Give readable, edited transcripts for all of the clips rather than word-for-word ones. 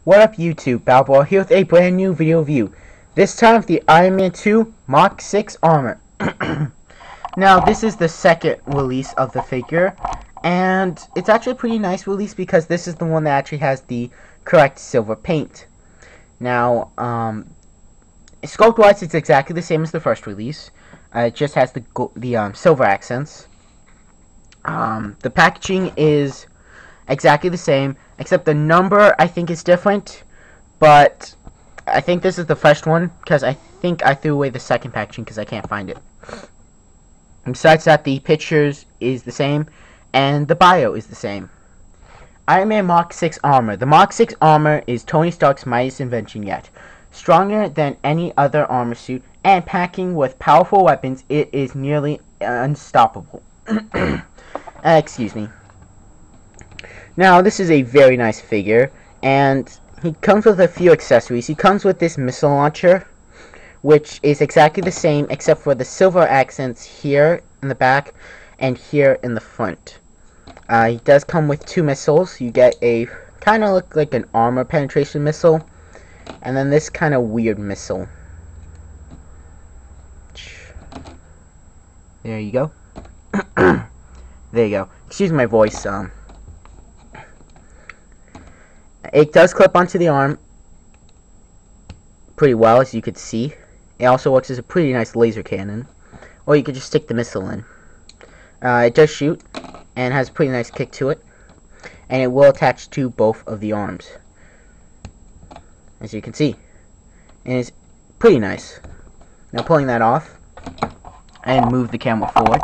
What up YouTube, Balboa here with a brand new video review. This time the Ironman 2 Mach 6 armor. Now this is the second release of the figure, and it's actually a pretty nice release because this is the one that actually has the correct silver paint. Now, sculpt wise it's exactly the same as the first release. It just has the silver accents. The packaging is exactly the same, except the number I think is different, but I think this is the first one because I think I threw away the second packaging because I can't find it. And besides that, the pictures is the same and the bio is the same. Ironman Mach 6 armor. The Mach 6 armor is Tony Stark's mightiest invention yet. Stronger than any other armor suit and packing with powerful weapons, it is nearly unstoppable. Excuse me. Now, this is a very nice figure, and he comes with a few accessories. He comes with this missile launcher, which is exactly the same except for the silver accents here in the back and here in the front. He does come with two missiles. You get a kind of look like an armor penetration missile, and then this kind of weird missile. There you go. There you go. Excuse my voice. It does clip onto the arm pretty well, as you could see. It also works as a pretty nice laser cannon, or you could just stick the missile in. It does shoot and has a pretty nice kick to it, and it will attach to both of the arms, as you can see. And it's pretty nice. Now, pulling that off and move the camera forward,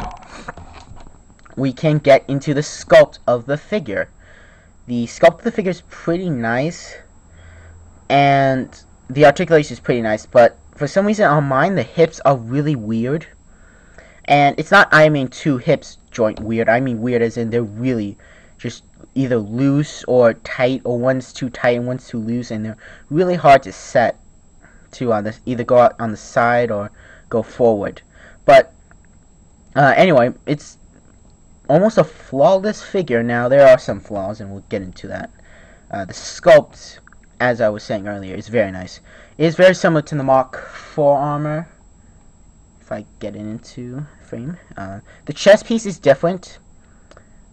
we can get into the sculpt of the figure. The sculpt of the figure is pretty nice, and the articulation is pretty nice, but for some reason on mine, the hips are really weird. And it's not Ironman 2 hips joint weird. I mean weird as in they're really just either loose or tight, or one's too tight and one's too loose, and they're really hard to set to either go out on the side or go forward. But anyway, it's almost a flawless figure. Now, there are some flaws, and we'll get into that. The sculpt, as I was saying earlier, is very nice. It is very similar to the Mach 4 armor, if I get it into frame. The chest piece is different.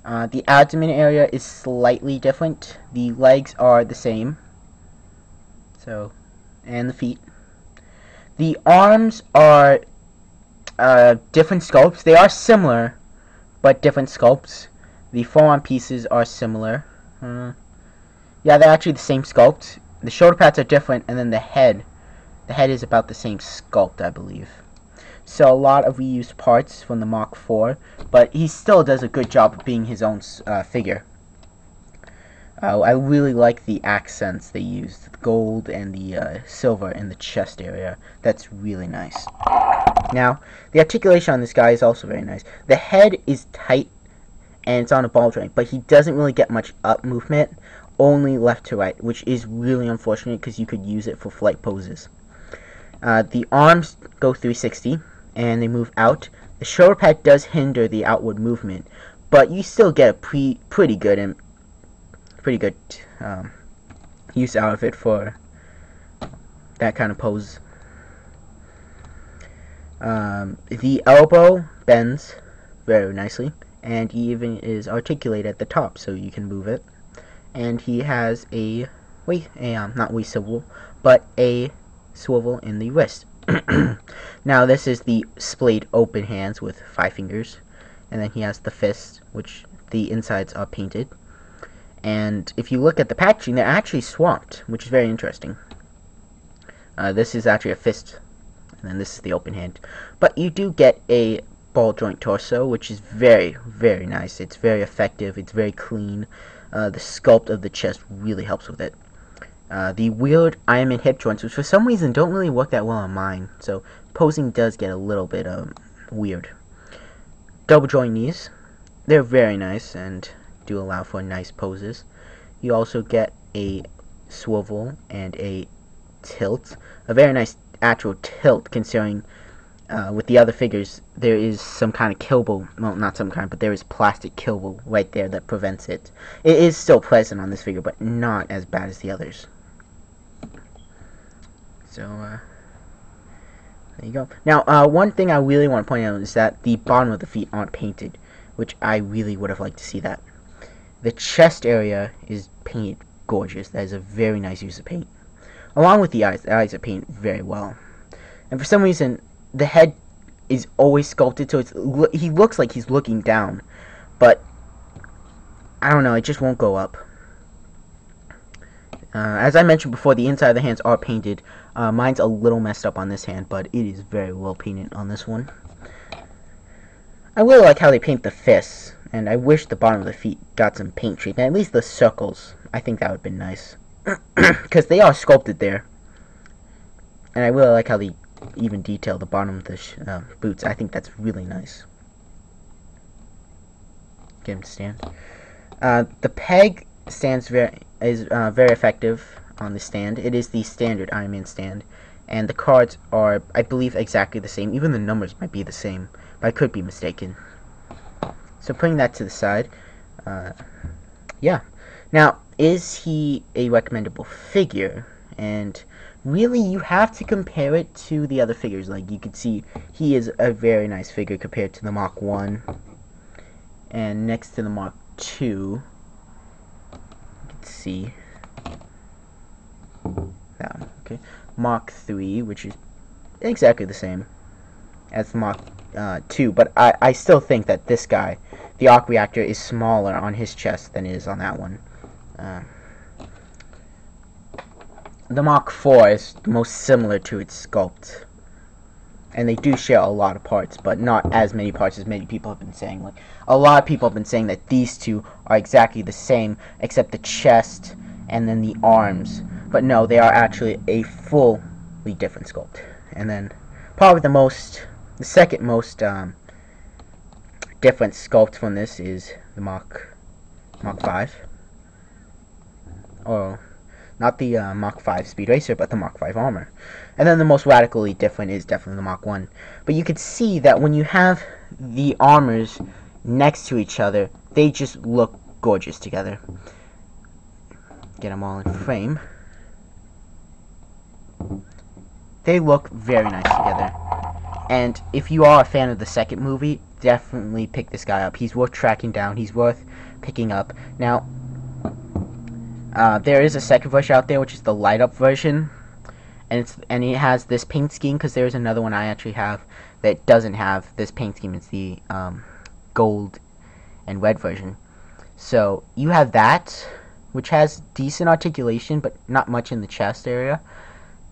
The abdomen area is slightly different. The legs are the same. So, and the feet. The arms are different sculpts. They are similar, but different sculpts. The forearm pieces are similar. Yeah, they're actually the same sculpt. The shoulder pads are different, and then the head is about the same sculpt, I believe. So a lot of reused parts from the Mach 4, but he still does a good job of being his own figure. I really like the accents they used, the gold and the silver in the chest area. That's really nice. Now, the articulation on this guy is also very nice. The head is tight and it's on a ball joint, but he doesn't really get much up movement, only left to right, which is really unfortunate because you could use it for flight poses. The arms go 360 and they move out. The shoulder pad does hinder the outward movement, but you still get a pretty good use out of it for that kind of pose. The elbow bends very nicely, and he even is articulated at the top, so you can move it. And he has not waist swivel, but a swivel in the wrist. Now, this is the splayed open hands with 5 fingers, and then he has the fist, which the insides are painted. And if you look at the packaging, they're actually swapped, which is very interesting. This is actually a fist, and then this is the open hand. But you do get a ball joint torso, which is very, very nice. It's very effective. It's very clean. The sculpt of the chest really helps with it. The weird Ironman hip joints, which for some reason don't really work that well on mine, so posing does get a little bit weird. Double joint knees. They're very nice and do allow for nice poses. You also get a swivel and a tilt. A very nice actual tilt, considering with the other figures there is some kind of killable, well, not some kind, but there is plastic killable right there that prevents it. It is still present on this figure, but not as bad as the others. So, there you go. Now, one thing I really want to point out is that the bottom of the feet aren't painted, which I really would have liked to see that. The chest area is painted gorgeous. That is a very nice use of paint. Along with the eyes are painted very well. And for some reason, the head is always sculpted, so he looks like he's looking down. But, I don't know, it just won't go up. As I mentioned before, the inside of the hands are painted. Mine's a little messed up on this hand, but it is very well painted on this one. I really like how they paint the fists, and I wish the bottom of the feet got some paint treatment. At least the circles. I think that would have been nice. Because they are sculpted there. And I really like how they even detail the bottom of the boots. I think that's really nice. Get him to stand. The peg is very effective on the stand. It is the standard Ironman stand. And the cards are, I believe, exactly the same. Even the numbers might be the same, but I could be mistaken. So putting that to the side, yeah. Now, is he a recommendable figure? And really, you have to compare it to the other figures. Like, you can see, he is a very nice figure compared to the Mach 1. And next to the Mach 2, you can see that one, okay. Mach 3, which is exactly the same as the Mach 2, but I still think that this guy, the arc reactor, is smaller on his chest than it is on that one. The Mach 4 is most similar to its sculpt, and they do share a lot of parts, but not as many parts as many people have been saying. Like, a lot of people have been saying that these two are exactly the same, except the chest and then the arms. But no, they are actually a fully different sculpt. And then probably the second most different sculpt from this is the Mach 5. Or not the Mach 5 Speed Racer, but the Mach 5 Armor. And then the most radically different is definitely the Mach 1. But you can see that when you have the armors next to each other, they just look gorgeous together. Get them all in frame. They look very nice together. And if you are a fan of the second movie, definitely pick this guy up. He's worth tracking down. He's worth picking up. Now, there is a second version out there, which is the light-up version, and it has this paint scheme, because there's another one I actually have that doesn't have this paint scheme. It's the gold and red version. So you have that, which has decent articulation, but not much in the chest area.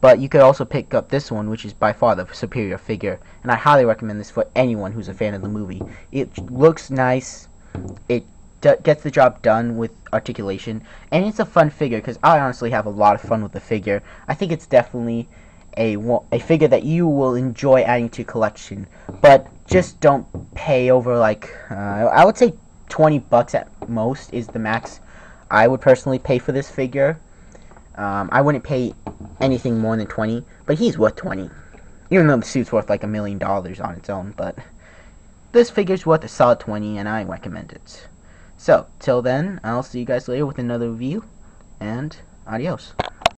But you could also pick up this one, which is by far the superior figure, and I highly recommend this for anyone who's a fan of the movie. It looks nice. It gets the job done with articulation, and it's a fun figure, because I honestly have a lot of fun with the figure. I think it's definitely a figure that you will enjoy adding to your collection, but just don't pay over, like, I would say $20 at most is the max I would personally pay for this figure. I wouldn't pay anything more than $20, but he's worth $20, even though the suit's worth like $1 million on its own. But this figure's worth a solid $20, and I recommend it. So, till then, I'll see you guys later with another review, and adios.